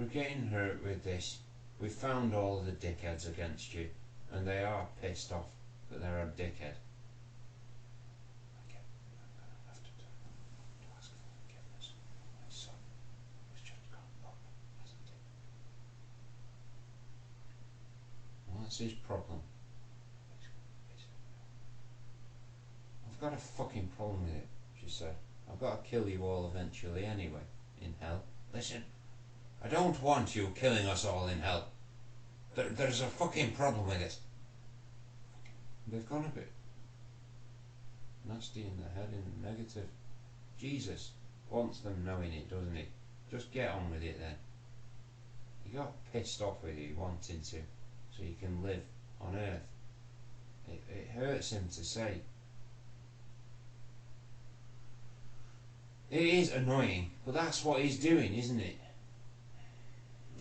we're getting hurt with this. We found all the dickheads against you, and they are pissed off that they're a dickhead. I'm gonna have to ask for forgiveness. My son has just gone up, hasn't he? Well, that's his problem. I've got a fucking problem with it, she said. I've got to kill you all eventually anyway, in hell. Listen, I don't want you killing us all in hell. There's a fucking problem with it. They've gone a bit nasty in the head, in the negative. Jesus wants them knowing it, doesn't he? Just get on with it then. He got pissed off with you wanting to, so you can live on earth. It hurts him to say. It is annoying, but that's what he's doing, isn't it?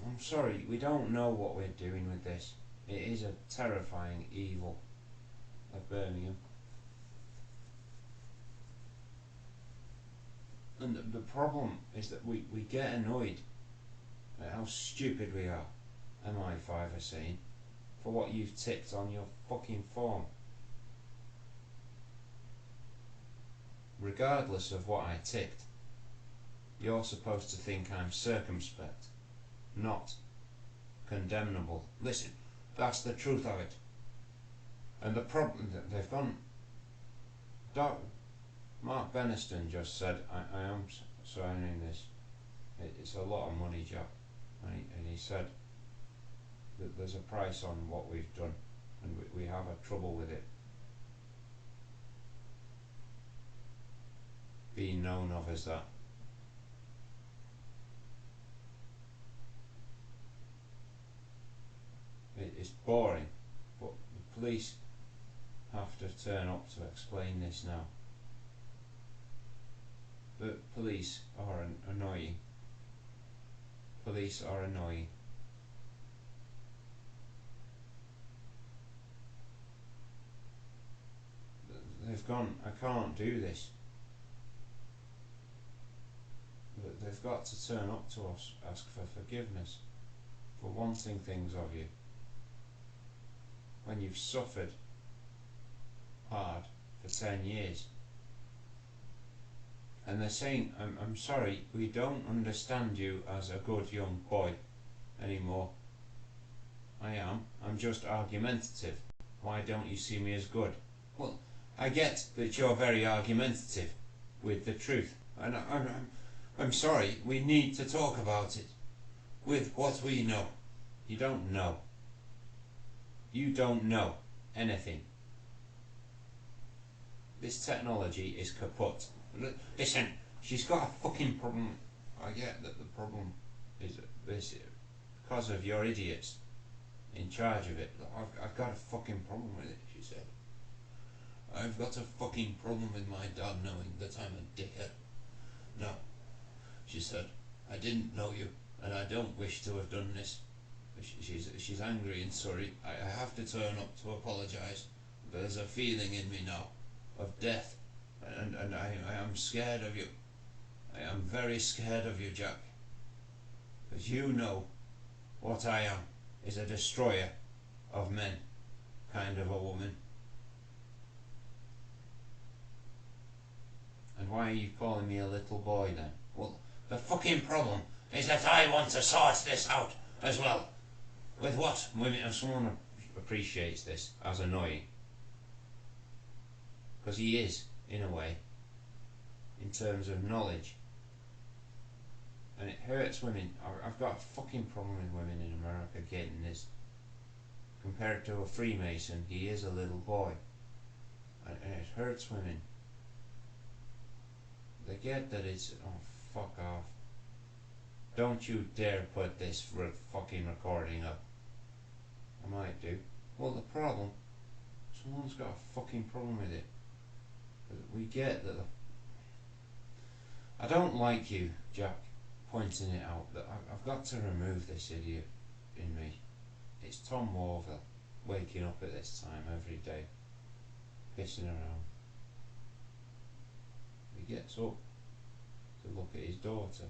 I'm sorry, we don't know what we're doing with this. It is a terrifying evil of Birmingham. And the problem is that we get annoyed at how stupid we are, MI5 are saying, for what you've ticked on your fucking form. Regardless of what I ticked, you're supposed to think I'm circumspect, not condemnable. Listen, that's the truth of it. And the problem that they've gone. Mark Beniston just said, I am signing this. It's a lot of money, Jack. And he said that there's a price on what we've done, and we have a trouble with it being known of as that. It's boring, but the police have to turn up to explain this now. The police are annoying. Police are annoying. They've gone, I can't do this. They've got to turn up to us, ask for forgiveness for wanting things of you. When you've suffered hard for 10 years. And they're saying, I'm sorry, we don't understand you as a good young boy anymore. I'm just argumentative. Why don't you see me as good? Well, I get that you're very argumentative with the truth. And I'm sorry, we need to talk about it. With what we know. You don't know. You don't know anything. This technology is kaput. Listen, she's got a fucking problem. I get that the problem is this because of your idiots in charge of it. I've got a fucking problem with it, she said. I've got a fucking problem with my dad knowing that I'm a dickhead. No, she said, I didn't know you, and I don't wish to have done this. She's angry and sorry. I have to turn up to apologise. There's a feeling in me now of death, and I am scared of you. I am very scared of you, Jack. Because you know what I am is a destroyer of men, kind of a woman. And why are you calling me a little boy then? Well, the fucking problem is that I want to sort this out as well. With what women, if someone appreciates this as annoying, because he is, in a way, in terms of knowledge, and it hurts women. I've got a fucking problem with women in America getting this. Compared to a Freemason, he is a little boy, and it hurts women. They get that it's, oh fuck off. Don't you dare put this fucking recording up. I might do. Well, the problem, someone's got a fucking problem with it. We get that. I don't like you, Jack, pointing it out. That I've got to remove this idiot in me. It's Tom Warville, waking up at this time every day, pissing around. He gets up to look at his daughter.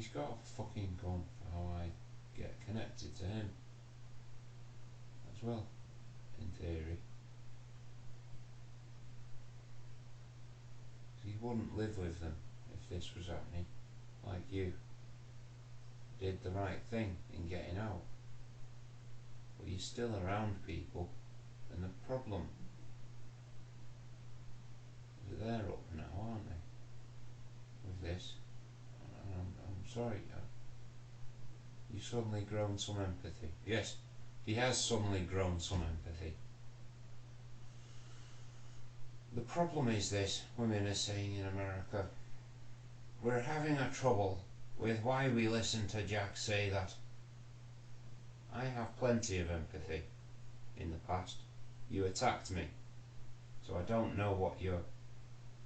He's got a fucking gun for how I get connected to him as well, in theory. He wouldn't live with them if this was happening, like you. Did the right thing in getting out. But you're still around people, and the problem is that they're up now, aren't they? With this. And I'm sorry, you've suddenly grown some empathy. Yes, he has suddenly grown some empathy. The problem is this, women are saying in America, we're having a trouble with why we listen to Jack say that. I have plenty of empathy in the past. You attacked me, so I don't know what you're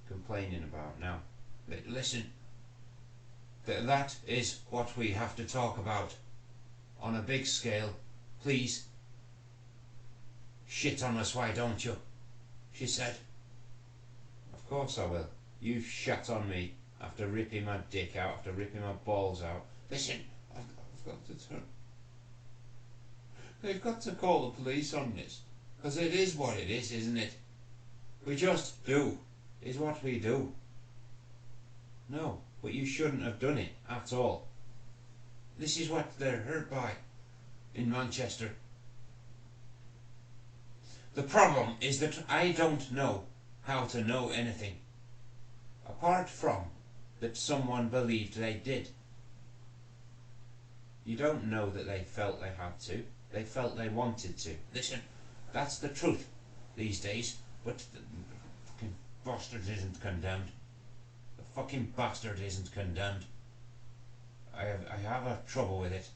complaining about now. But listen, that is what we have to talk about on a big scale. Please, shit on us, why don't you? She said. Of course I will. You've shat on me after ripping my dick out, after ripping my balls out. Listen, I've got to turn. They've got to call the police on this, because it is what it is, isn't it? We just do, is what we do. No, but you shouldn't have done it at all. This is what they're hurt by in Manchester. The problem is that I don't know how to know anything, apart from that someone believed they did. You don't know that they felt they had to. They felt they wanted to. Listen, that's the truth these days, but the fucking bastard isn't condemned. The fucking bastard isn't condemned. I have a trouble with it.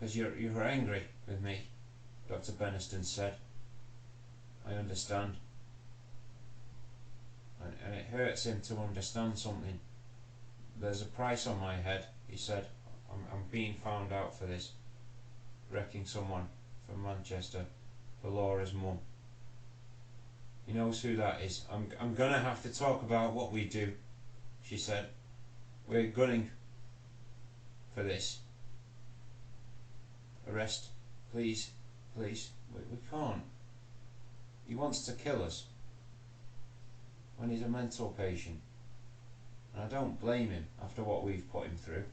Because you're angry with me, Dr. Beniston said. I understand. And it hurts him to understand something. There's a price on my head, he said. I'm being found out for this. Wrecking someone from Manchester for Laura's mum. He knows who that is. I'm gonna have to talk about what we do, she said. We're gunning for this. Arrest, please, please. We can't. He wants to kill us when he's a mental patient. And I don't blame him after what we've put him through.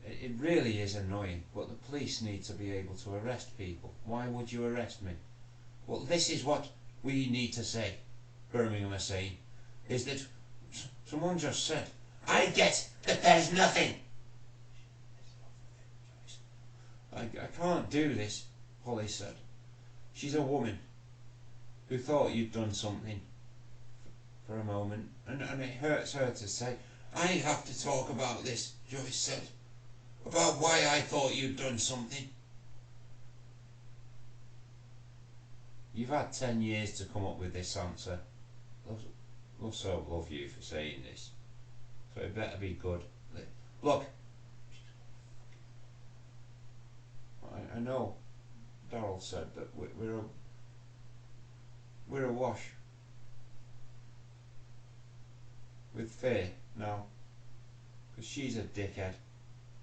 It really is annoying, but the police need to be able to arrest people. Why would you arrest me? Well, this is what we need to say, Birmingham are saying, is that someone just said, I get that there's nothing. I can't do this, Holly said. She's a woman who thought you'd done something for a moment, and it hurts her to say, I have to talk about this, Joyce said. About why I thought you'd done something. You've had 10 years to come up with this answer. Also love you for saying this. So it better be good. Look. I know Daryl said that we're awash with fear now. Because she's a dickhead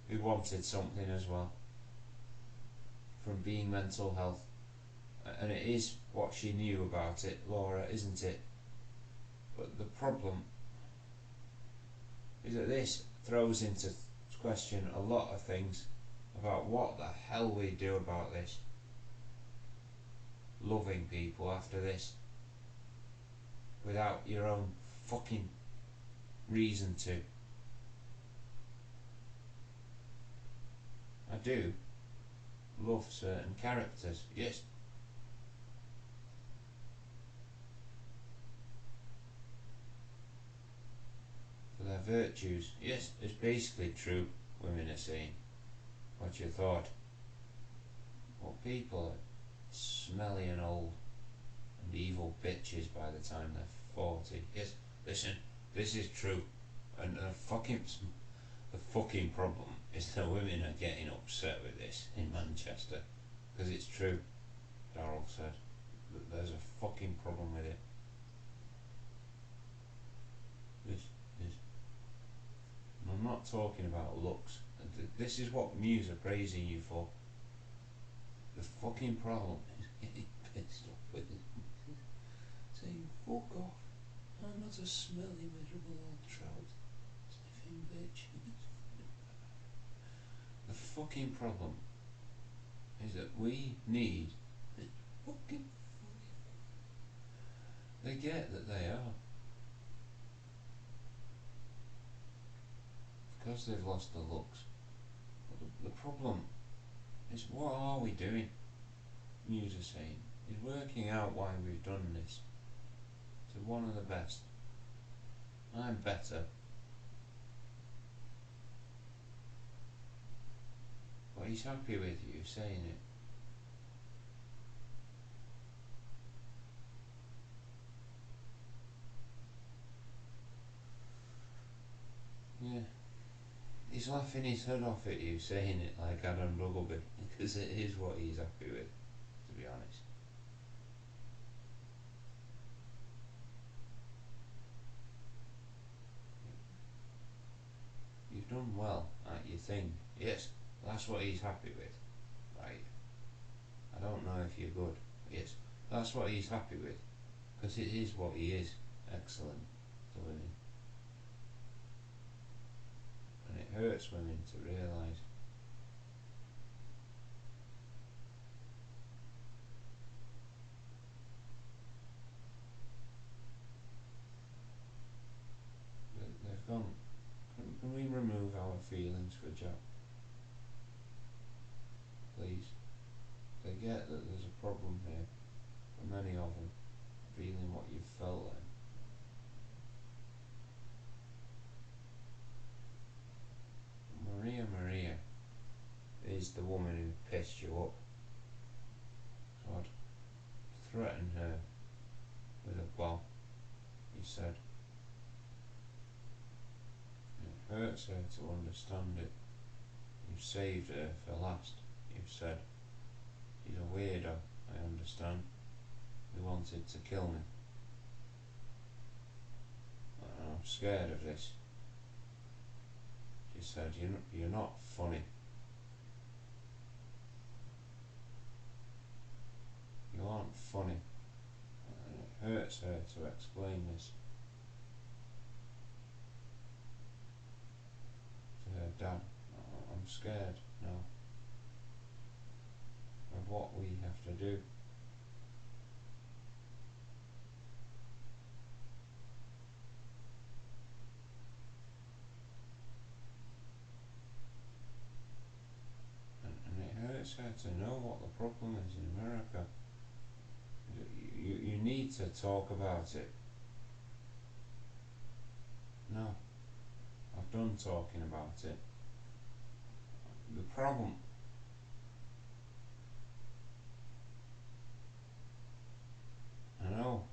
who wanted something as well from being mental health, and it is what she knew about it, Laura, isn't it? But the problem is that this throws into question a lot of things about what the hell we do about this. Loving people after this without your own fucking reason to. I do love certain characters, yes. For their virtues, yes, it's basically true, women are saying. What you thought. Well, people are smelly and old and evil bitches by the time they're 40. Yes, listen, this is true. And the fucking problem is that women are getting upset with this in Manchester. Because it's true, Daryl said. There's a fucking problem with it. I'm not talking about looks. This is what Muse are praising you for. The fucking problem is getting pissed off with it. Saying, fuck off. I'm not a smelly, miserable old trout. Sniffing bitch. The fucking problem is that we need fucking. They get that they are. Because they've lost the looks. But the problem is, what are we doing? Muse are saying is working out why we've done this to one of the best. I'm better. But he's happy with you saying it. Yeah. He's laughing his head off at you saying it like Adam Ruggleby, because it is what he's happy with, to be honest. You've done well at your thing. Yes, that's what he's happy with. Right. I don't know if you're good. Yes, that's what he's happy with. Because it is what he is. Excellent to women. And it hurts women to realise. They've gone. Can we remove our feelings for Jack? Please. They get that there's a problem here. For many of them. Feeling what you've felt then. Maria is the woman who pissed you up. So I'd threaten her with a bomb, you said. It hurts her to understand it. You saved her for last, you said. She's a weirdo, I understand, who wanted to kill me. I'm scared of this. She said, you're not funny. You aren't funny. And it hurts her to explain this to her dad. I'm scared now of what we have to do. And it hurts her to know what the problem is in America. You need to talk about it. No, I've done talking about it. The problem, I know,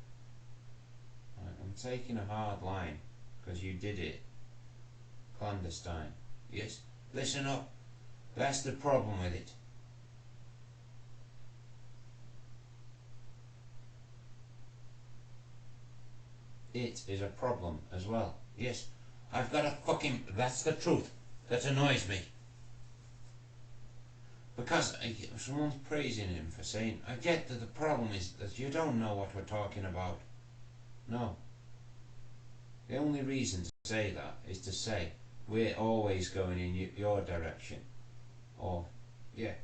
I'm taking a hard line because you did it clandestine. Yes, listen up, that's the problem with it. It is a problem as well. Yes, I've got a fucking, that's the truth that annoys me. Because someone's praising him for saying, I get that the problem is that you don't know what we're talking about. No. The only reason to say that is to say, we're always going in your direction. Or, yeah,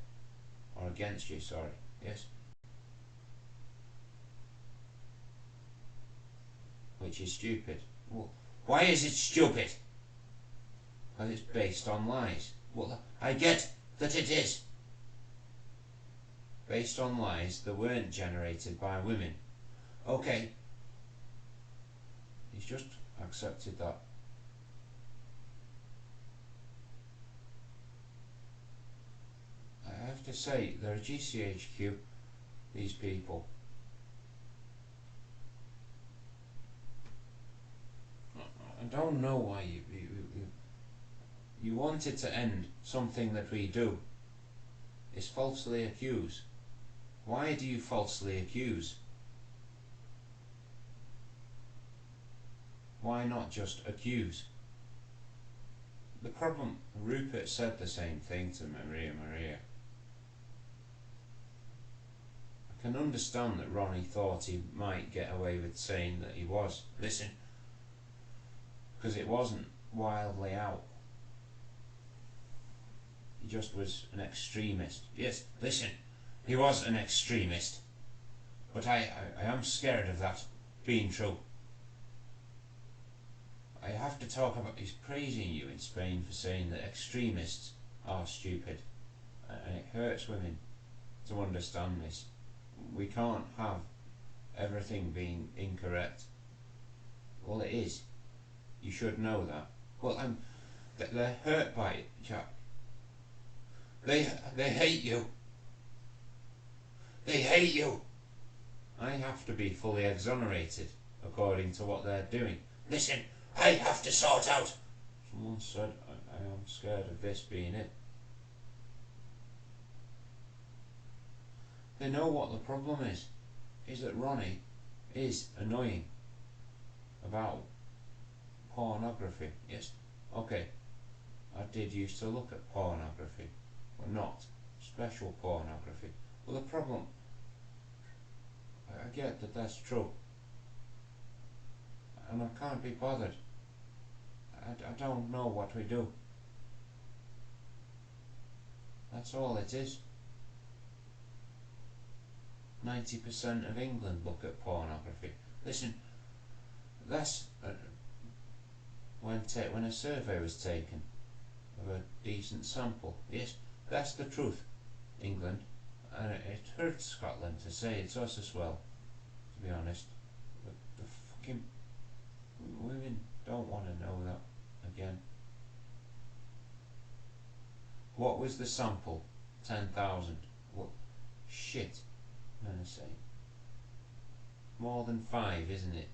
or against you, sorry. Yes. Which is stupid. Well, why is it stupid? Because it's based on lies. Well, I get that it is. Based on lies that weren't generated by women. Okay. He's just accepted that. I have to say, they're GCHQ, these people. I don't know why you wanted to end something that we do. Is falsely accuse. Why do you falsely accuse? Why not just accuse? the problem, Rupert said the same thing to Maria. I can understand that Ronnie thought he might get away with saying that he was. Listen, because it wasn't wildly out. He just was an extremist. Yes, listen, he was an extremist. But I am scared of that being true. I have to talk about, he's praising you in Spain for saying that extremists are stupid. And it hurts women to understand this. We can't have everything being incorrect. Well, it is. You should know that. Well, they're hurt by it, Jack. They hate you. They hate you. I have to be fully exonerated according to what they're doing. Listen, I have to sort out. Someone said I am scared of this being it. They know what the problem is that Ronnie is annoying about pornography. Yes, okay, I did used to look at pornography, but not special pornography. Well, the problem, I get that that's true, and I can't be bothered. I don't know what we do. That's all it is. 90% of England look at pornography. Listen, that's when a survey was taken of a decent sample. Yes, that's the truth, England, and it hurts Scotland to say it's us as well, to be honest. But the fucking women don't want to know that again. What was the sample? 10,000. What shit? I'm gonna say more than 5, isn't it?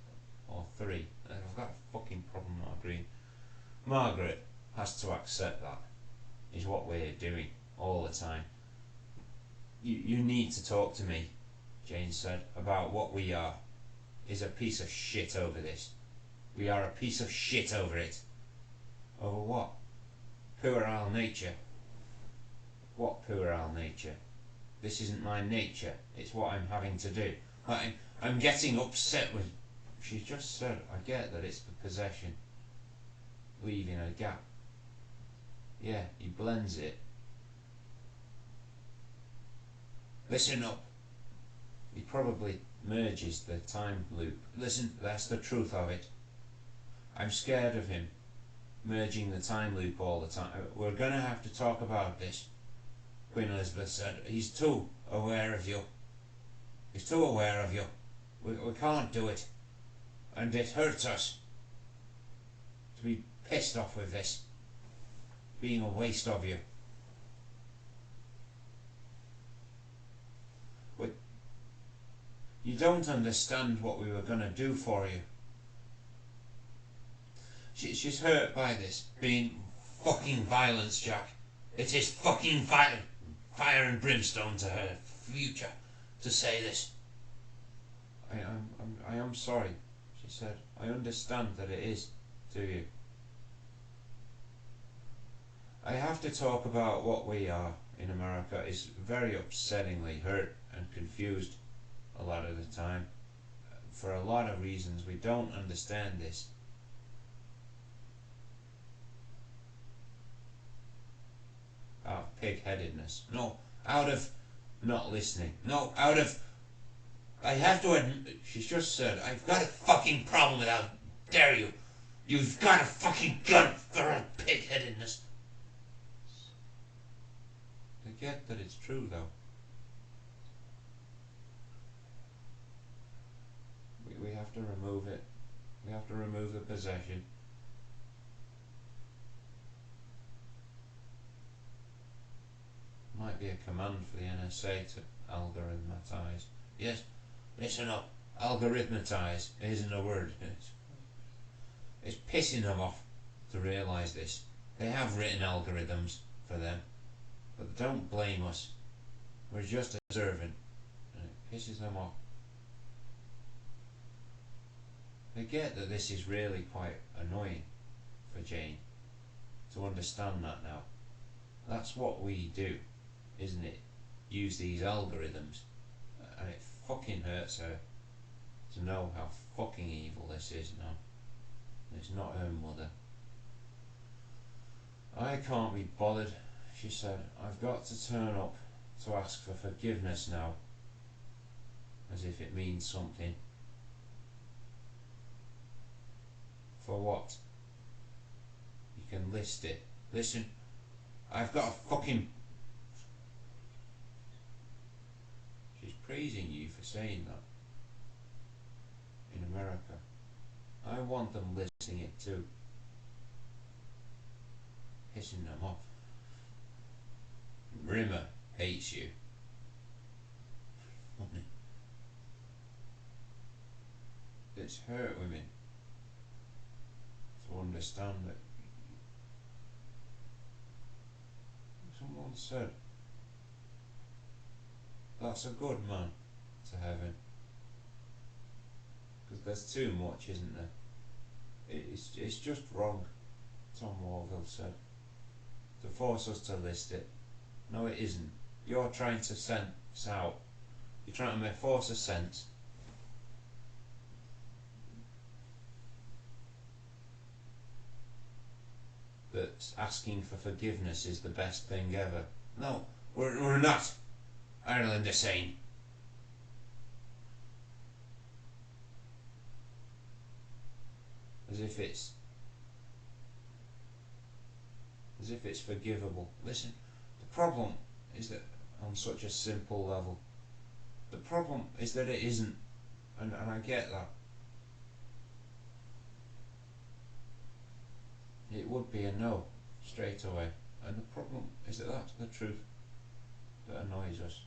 Or 3. I've got a fucking problem not agreeing. Margaret has to accept that is what we're doing all the time. You need to talk to me, Jane said, about what we are. Is a piece of shit over this. We are a piece of shit over it. Over what? Puerile nature. What puerile nature? This isn't my nature. It's what I'm having to do. I'm getting upset with... She just said, I get that it's the possession. Leaving a gap. Yeah, he blends it. Listen up. He probably merges the time loop. Listen, that's the truth of it. I'm scared of him merging the time loop all the time. We're going to have to talk about this, Queen Elizabeth said. He's too aware of you. He's too aware of you. We can't do it. And it hurts us to be pissed off with this being a waste of you. But you don't understand what we were going to do for you. She's hurt by this being fucking violence, Jack. It is fucking fire and brimstone to her future to say this. I am sorry, she said. I understand that it is to you. I have to talk about what we are in America is very upsettingly hurt and confused a lot of the time. For a lot of reasons we don't understand this. Out of pig-headedness. No, out of not listening. No, out of... I have to admit, she's just said, I've got a fucking problem with how dare you. You've got a fucking gun for her pig-headedness. I get that it's true, though. We have to remove it. We have to remove the possession. Might be a command for the NSA to algorithmatize. Yes, listen up. Algorithmatize isn't a word. It's pissing them off to realise this. They have written algorithms for them, but don't blame us. We're just observant, and it pisses them off. They get that this is really quite annoying for Jane. to understand that now. That's what we do, isn't it? Use these algorithms, and it fucking hurts her to know how fucking evil this is now. It's not her mother. I can't be bothered, she said. I've got to turn up to ask for forgiveness now. As if it means something. For what? You can list it. Listen, I've got a fucking... She's praising you for saying that. In America. I want them listing it too. Pissing them off. Rimmer hates you. It's hurt women to understand that. Someone said that's a good man to heaven, because there's too much, isn't there? It's just wrong, Tom Warville said, to force us to list it. No, it isn't. You're trying to sense out. You're trying to force a sense. That asking for forgiveness is the best thing ever. No, we're not. Ireland is sane. As if it's forgivable. Listen, the problem is that on such a simple level. The problem is that it isn't, and I get that. It would be a no, straight away. And the problem is that that's the truth that annoys us.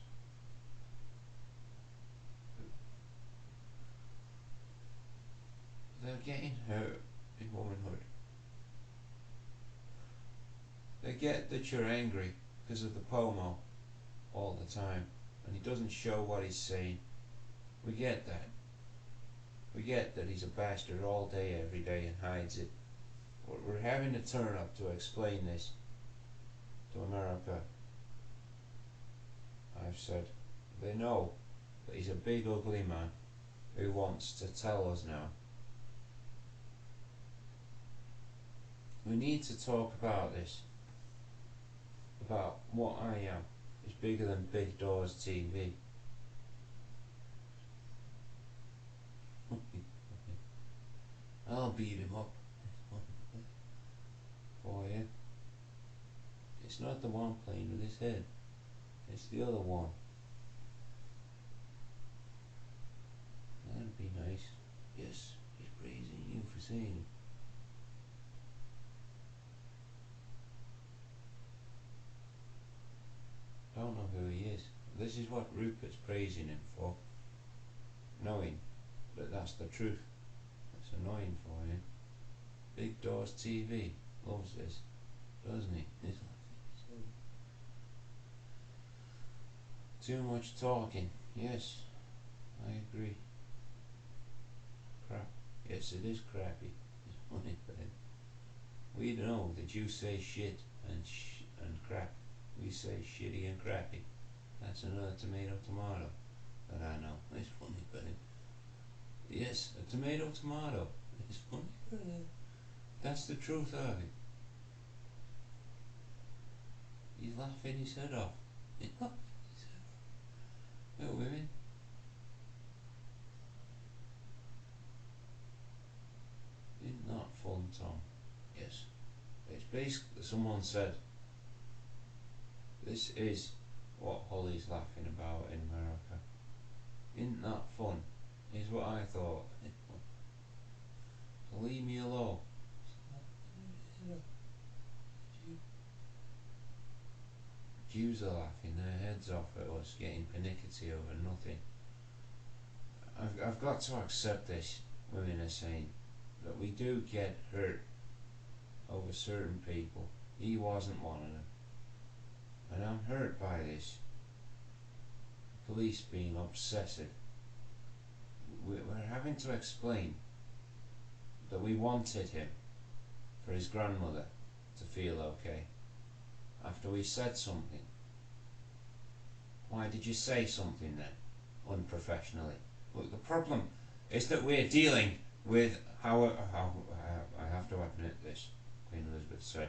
They're getting hurt in womanhood. They get that you're angry because of the pomo all the time, and he doesn't show what he's saying. We get that. We get that he's a bastard all day, every day, and hides it. We're having to turn up to explain this to America. I've said they know that he's a big ugly man who wants to tell us now. We need to talk about this, about what I am. It's bigger than Big Doors TV. I'll beat him up for you. It's not the one playing with his head, it's the other one. That'd be nice. Yes, he's praising you for saying it. Don't know who he is. This is what Rupert's praising him for, knowing that that's the truth. It's annoying for him. Big Doors TV loves this, doesn't he? Too much talking. Yes, I agree. Crap. Yes, it is crappy. It's funny, but we know that you say shit and crap. We say shitty and crappy. That's another tomato that I know. It's funny, but yes, a tomato. It's funny, but that's the truth of it. He's laughing his head off. He's laughing his head off. Well, women. Isn't that fun, Tom? Yes. It's basically, someone said, this is what Holly's laughing about in America. Isn't that fun? Is what I thought. So leave me alone. Jews are laughing their heads off at us getting pernickety over nothing. I've got to accept this, women are saying, that we do get hurt over certain people. He wasn't one of them. And I'm hurt by this. Police being obsessive. We're having to explain that we wanted him for his grandmother to feel okay after we said something? Why did you say something then, unprofessionally? Look, the problem is that we're dealing with how I have to admit this, Queen Elizabeth said,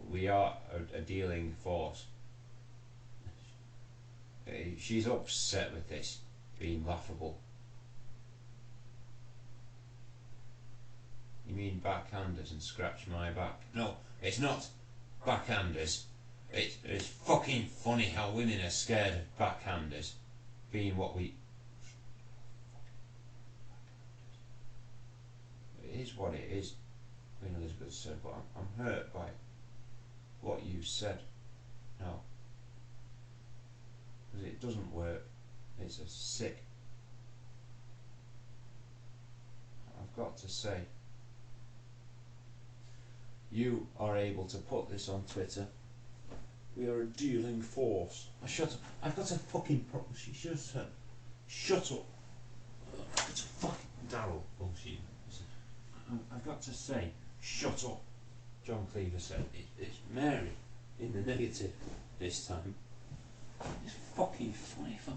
we are a dealing force. She's upset with this being laughable. You mean backhanders and scratch my back? No, it's not backhanders. It's fucking funny how women are scared of backhanders being what we... It is what it is, Queen Elizabeth said, but I'm hurt by what you said. No. Because it doesn't work. It's a sick... I've got to say, you are able to put this on Twitter. We are a dealing force. Oh, shut up. I've got a fucking problem. She just said, shut up. It's a fucking Daryl bullshit. I've got to say, shut up. John Cleaver said, it's Mary in the negative this time. It's fucking funny for